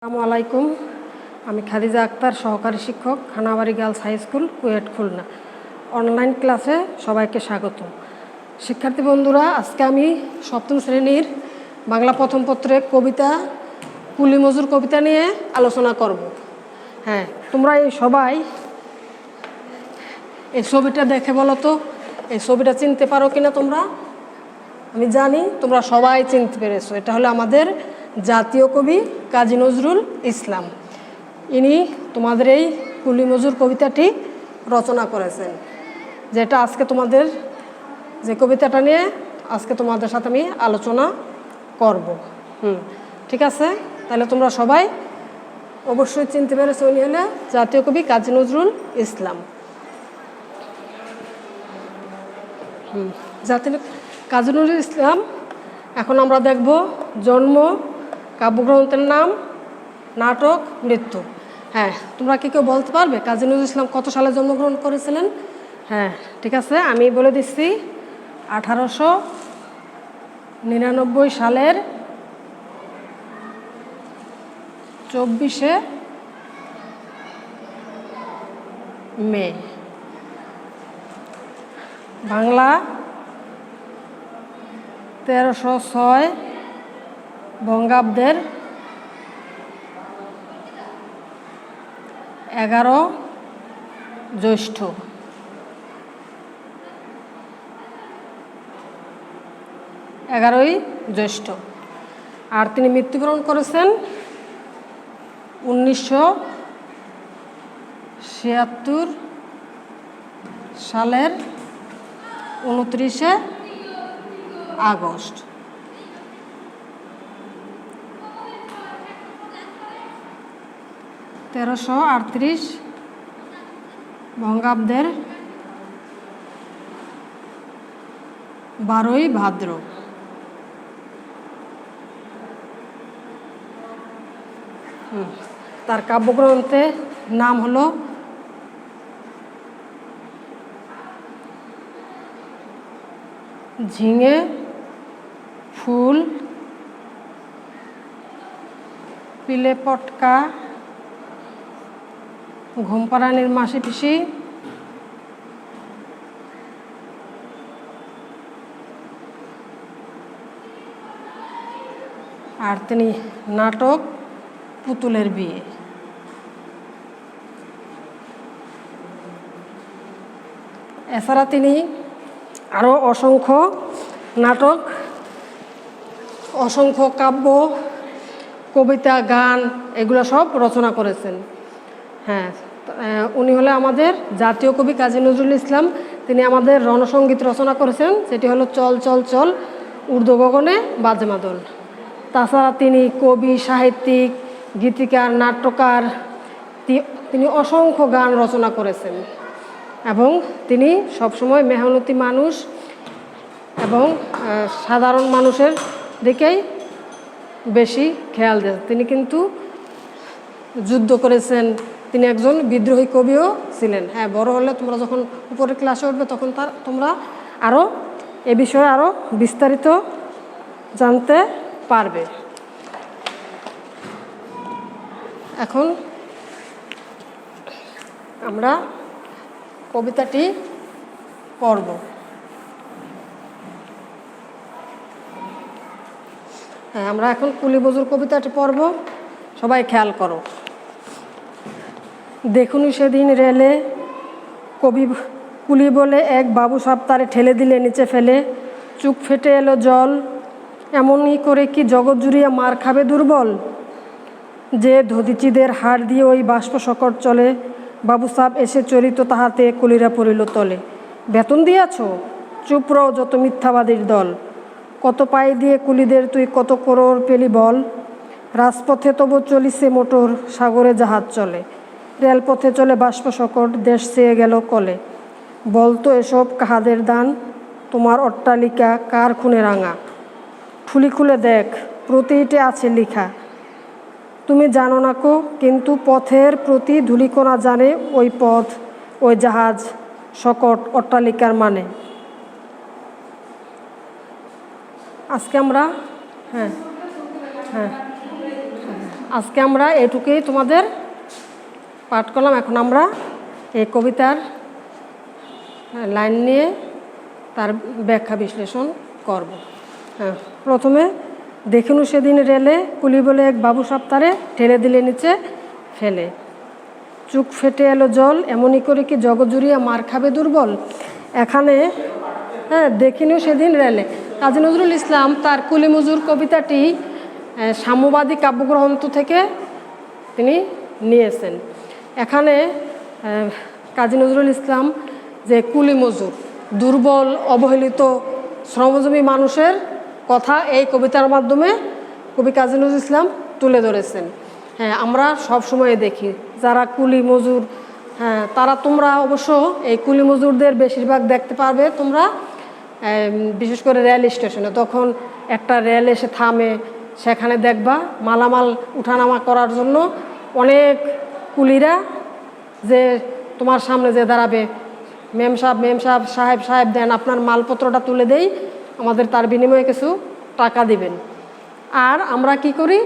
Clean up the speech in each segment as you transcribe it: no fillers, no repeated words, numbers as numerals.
আসসালামু আলাইকুম। আমি খাদিজা আক্তার, সহকারী শিক্ষক, Khanabari girls high school, KUET, Khulna. Online ক্লাসে সবাইকে স্বাগত। শিক্ষার্থী বন্ধুরা, আজকে আমি সপ্তম শ্রেণীর বাংলা প্রথম পত্রের কবিতা কুলি মজুর কবিতা নিয়ে আলোচনা করব। হ্যাঁ, তোমরা সবাই এই ছবিটা দেখে বলো তো, এই ছবিটা চিনতে পারো কিনা তোমরা? আমি জানি তোমরা সবাই চিনতে পেরেছো। এটা হলো আমাদের জাতীয় কবি কাজী নজরুল ইসলাম। ইনি তোমাদের এই কুলি মজুর কবিতাটি রচনা করেছেন, যেটা আজকে তোমাদের যে কবিতাটা নিয়ে আজকে তোমাদের সাথে আমি আলোচনা করব। ঠিক আছে, তাহলে তোমরা সবাই অবশ্যই চিনতে পেরেছো, উনি হলে জাতীয় কবি কাজী নজরুল ইসলাম। জাতীয় কাজী নজরুল ইসলাম। এখন আমরা দেখব জন্ম, কাব্যগ্রন্থের নাম, নাটক, মৃত্যু। হ্যাঁ, তোমরা কি কেউ বলতে পারবে কাজী নজরুল ইসলাম কত সালে জন্মগ্রহণ করেছিলেন? হ্যাঁ, ঠিক আছে, আমি বলে দিচ্ছি 1899 সালের 24শে মে। বাংলা 1306 বঙ্গাব্দের 11 জ্যৈষ্ঠ। আর তিনি মৃত্যুবরণ করেছেন 1976 সালের 29শে আগস্ট। (1338 বঙ্গাব্দের 12ই ভাদ্র। তার কাব্যগ্রন্থের নাম হলো ঝিঙে ফুল, পিলে পটকা, ঘুমপাড়ানির মাসি পিসি, আর তিনি নাটক পুতুলের বিয়ে। এছাড়া তিনি আরও অসংখ্য নাটক, অসংখ্য কাব্য, কবিতা, গান এগুলো সব রচনা করেছেন। হ্যাঁ, উনি হলে আমাদের জাতীয় কবি কাজী নজরুল ইসলাম। তিনি আমাদের রণসঙ্গীত রচনা করেছেন, সেটি হলো চল চল চল ঊর্ধ্ব গগনে বাজে মাদল। তাছাড়া তিনি কবি, সাহিত্যিক, গীতিকার, নাট্যকার, তিনি অসংখ্য গান রচনা করেছেন এবং তিনি সবসময় মেহনতি মানুষ এবং সাধারণ মানুষের দিকেই বেশি খেয়াল দেন। তিনি কিন্তু যুদ্ধ করেছেন, তিনি একজন বিদ্রোহী কবিও ছিলেন। হ্যাঁ, বড় হলে তোমরা যখন উপরের ক্লাসে উঠবে তখন তোমরা আরও এ বিষয়ে আরও বিস্তারিত জানতে পারবে। এখন আমরা কবিতাটি পড়ব। হ্যাঁ, আমরা এখন কুলি মজুর কবিতাটি পড়ব, সবাই খেয়াল করো। দেখুন সেদিন রেলে কবি কুলি বলে এক বাবু সাপ তারে ঠেলে দিলে নিচে ফেলে, চুপ ফেটে এলো জল, এমনই করে কি জগৎ জুড়িয়া মার খাবে দুর্বল, যে ধদিচিদের হাড় দিয়ে ওই বাষ্প শকট চলে, বাবু সাপ এসে চরিত তাহাতে কুলিরা পড়িল তলে, বেতন দিয়াছ চুপ রও যত মিথ্যাবাদীর দল, কত পায়ে দিয়ে কুলিদের তুই কত করোড় পেলি বল, রাজপথে তবু চলিছে মোটর, সাগরে জাহাজ চলে, রেলপথে চলে বাষ্প শকট, দেশ চেয়ে গেল কলে, বলতো এসব কাহাদের দান, তোমার অট্টালিকা কার খুনে রাঙা, খুলি খুলে দেখ প্রতিটি আছে লিখা, তুমি জানো না কো কিন্তু পথের প্রতি ধূলিকণা জানে ওই পথ, ওই জাহাজ, শকট, অট্টালিকার মানে। আজকে আমরা হ্যাঁ হ্যাঁ আজকে আমরা এটুকুই তোমাদের পাঠ করলাম। এখন আমরা এই কবিতার লাইন নিয়ে তার ব্যাখ্যা বিশ্লেষণ করব। প্রথমে, দেখিনু সেদিন রেলে কুলি বলে এক বাবু সাপ তারে ঠেলে দিলে নিচে ফেলে, চুক ফেটে এলো জল এমনই করে কি জগৎ জুড়িয়া মার খাবে দুর্বল। এখানে দেখিনু সেদিন রেলে, কাজী নজরুল ইসলাম তার কুলি মজুর কবিতাটি সাম্যবাদী কাব্যগ্রন্থ থেকে তিনি নিয়েছেন। এখানে কাজী নজরুল ইসলাম যে কুলি মজুর, দুর্বল অবহেলিত শ্রমজীবী মানুষের কথা এই কবিতার মাধ্যমে কবি কাজী নজরুল ইসলাম তুলে ধরেছেন। আমরা সব সময় দেখি যারা কুলি মজুর, তারা তোমরা অবশ্য এই কুলি মজুরদের বেশিরভাগ দেখতে পারবে তোমরা বিশেষ করে রেল স্টেশনে। তখন একটা রেল এসে থামে, সেখানে দেখবা মালামাল উঠানামা করার জন্য অনেক কুলিরা যে তোমার সামনে যে দাঁড়াবে, মেম সাহেব সাহেব দেন আপনার মালপত্রটা তুলে দেই, আমাদের তার বিনিময়ে কিছু টাকা দিবেন। আর আমরা কি করি,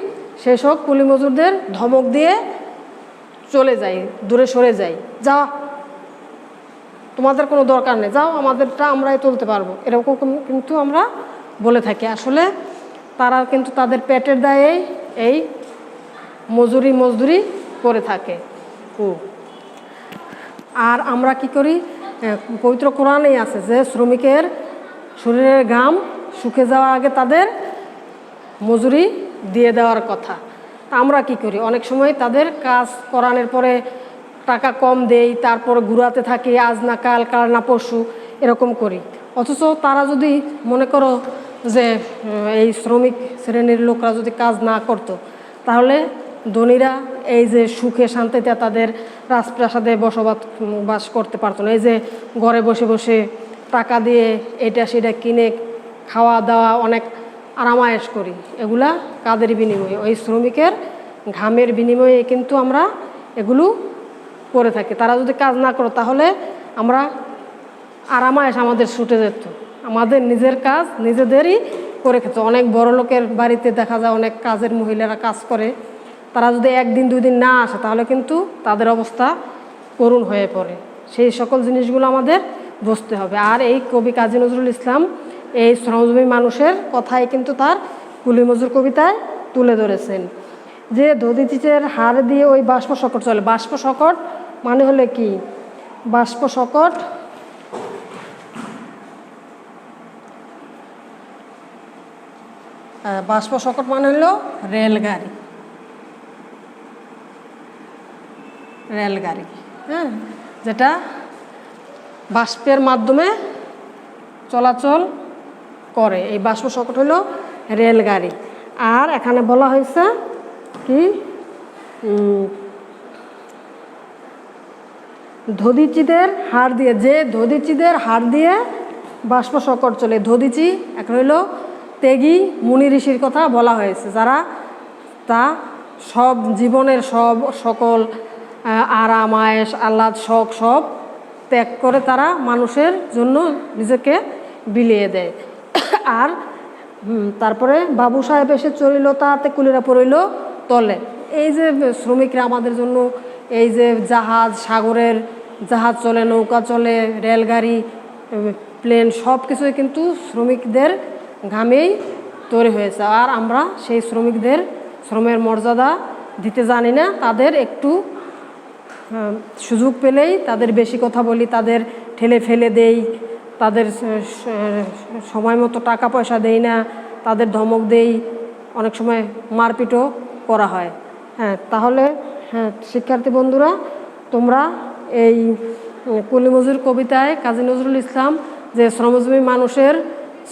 সেসব কুলি মজুরদের ধমক দিয়ে চলে যাই, দূরে সরে যাই, যা তোমাদের কোনো দরকার নেই, যাও আমাদেরটা আমরাই তুলতে পারবো, এরকম কিন্তু আমরা বলে থাকি। আসলে তারা কিন্তু তাদের পেটের দায়ে এই মজদুরি করে থাকে। আর আমরা কি করি, পবিত্র কোরআনেই আছে যে শ্রমিকের শরীরের ঘাম শুকে যাওয়ার আগে তাদের মজুরি দিয়ে দেওয়ার কথা। তা আমরা কি করি, অনেক সময় তাদের কাজ করানোর পরে টাকা কম দেই, তারপর ঘুরাতে থাকি, আজ না কাল, কাল না পরশু, এরকম করি। অথচ তারা যদি মনে করো যে এই শ্রমিক শ্রেণীর লোকরা যদি কাজ না করত, তাহলে ধনীরা এই যে সুখে শান্তিতে তাদের রাজপ্রাসাদে বসবাস করতে পারতো না। এই যে ঘরে বসে বসে টাকা দিয়ে এটা সেটা কিনে খাওয়া দাওয়া অনেক আরামায়েশ করি, এগুলা কাদের বিনিময়ে, ওই শ্রমিকের ঘামের বিনিময়ে কিন্তু আমরা এগুলো করে থাকি। তারা যদি কাজ না করো তাহলে আমরা আরামায়েশ আমাদের ছুটে যেত, আমাদের নিজের কাজ নিজেদেরই করে খেত। অনেক বড় লোকের বাড়িতে দেখা যায় অনেক কাজের মহিলারা কাজ করে, তারা যদি একদিন দুই দিন না আসে তাহলে কিন্তু তাদের অবস্থা করুণ হয়ে পড়ে। সেই সকল জিনিসগুলো আমাদের বুঝতে হবে। আর এই কবি কাজী নজরুল ইসলাম এই শ্রমজীবী মানুষের কথাই কিন্তু তার কুলি মজুর কবিতায় তুলে ধরেছেন। যে দধিচিচের হাড় দিয়ে ওই বাষ্প শকট চলে, বাষ্প শকট মানে হলে কি, বাষ্প শকট বাষ্প শকট মানে হলো রেলগাড়ি, যেটা বাষ্পের মাধ্যমে চলাচল করে, এই বাষ্প শকট হলো রেলগাড়ি। আর এখানে বলা হয়েছে কি, দধিচিদের হাড় দিয়ে, যে দধিচিদের হাড় দিয়ে বাষ্প শকট চলে। দধিচি এক হইল ত্যাগী মুনি ঋষির কথা বলা হয়েছে, যারা তা সব জীবনের সকল আরাম আয়েশ আহ্লাদ শখ সব ত্যাগ করে তারা মানুষের জন্য নিজেকে বিলিয়ে দেয়। আর তারপরে বাবু সাহেব এসে চলিল তাতে কুলিরা পড়িল তলে। এই যে শ্রমিকরা আমাদের জন্য এই যে জাহাজ, সাগরের জাহাজ চলে, নৌকা চলে, রেলগাড়ি, প্লেন, সব কিছুই কিন্তু শ্রমিকদের ঘামেই তৈরি হয়েছে। আর আমরা সেই শ্রমিকদের শ্রমের মর্যাদা দিতে জানি না, তাদের একটু সুযোগ পেলেই তাদের বেশি কথা বলি, তাদের ঠেলে ফেলে দেই, তাদের সময় মতো টাকা পয়সা দেই না, তাদের ধমক দেই, অনেক সময় মারপিটও করা হয়। তাহলে শিক্ষার্থী বন্ধুরা, তোমরা এই কুলি মজুর কবিতায় কাজী নজরুল ইসলাম যে শ্রমজীবী মানুষের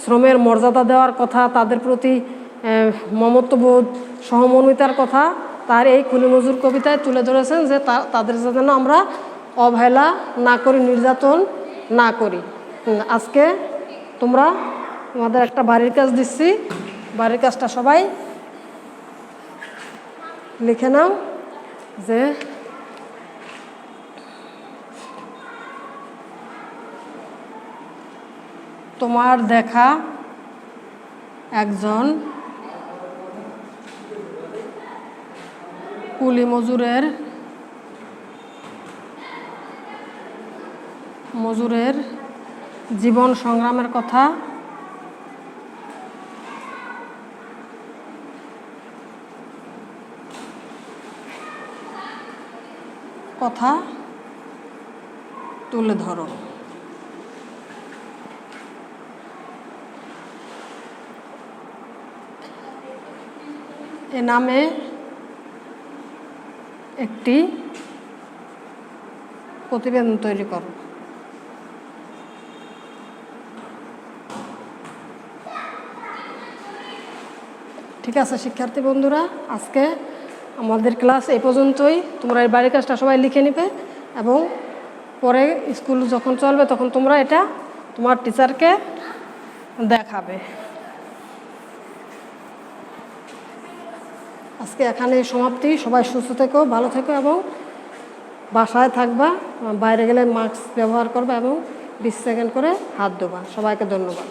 শ্রমের মর্যাদা দেওয়ার কথা, তাদের প্রতি মমত্ববোধ, সহমর্মিতার কথা তার এই কুলি মজুর কবিতায় তুলে ধরেছেন, যে তাদের যেন আমরা অবহেলা না করি, নির্যাতন না করি। আজকে তোমরা তোমাদের একটা বাড়ির কাজ দিচ্ছি, বাড়ির কাজটা সবাই লিখে নাও। যে তোমার দেখা একজন কুলি মজুরের জীবন সংগ্রামের কথা তুলে ধরো। এ নামে একটি প্রতিবেদন তৈরি করো। ঠিক আছে শিক্ষার্থী বন্ধুরা, আজকে আমাদের ক্লাস এই পর্যন্তই। তোমরা এই বাড়ির কাজটা সবাই লিখে নিবে এবং পরে স্কুল যখন চলবে তখন তোমরা এটা তোমার টিচারকে দেখাবে। আজকে এখানে সমাপ্তি। সবাই সুস্থ থেকো, ভালো থেকো এবং বাসায় থাকবা। বাইরে গেলে মাস্ক ব্যবহার করবা এবং 20 সেকেন্ড করে হাত ধোবা। সবাইকে ধন্যবাদ।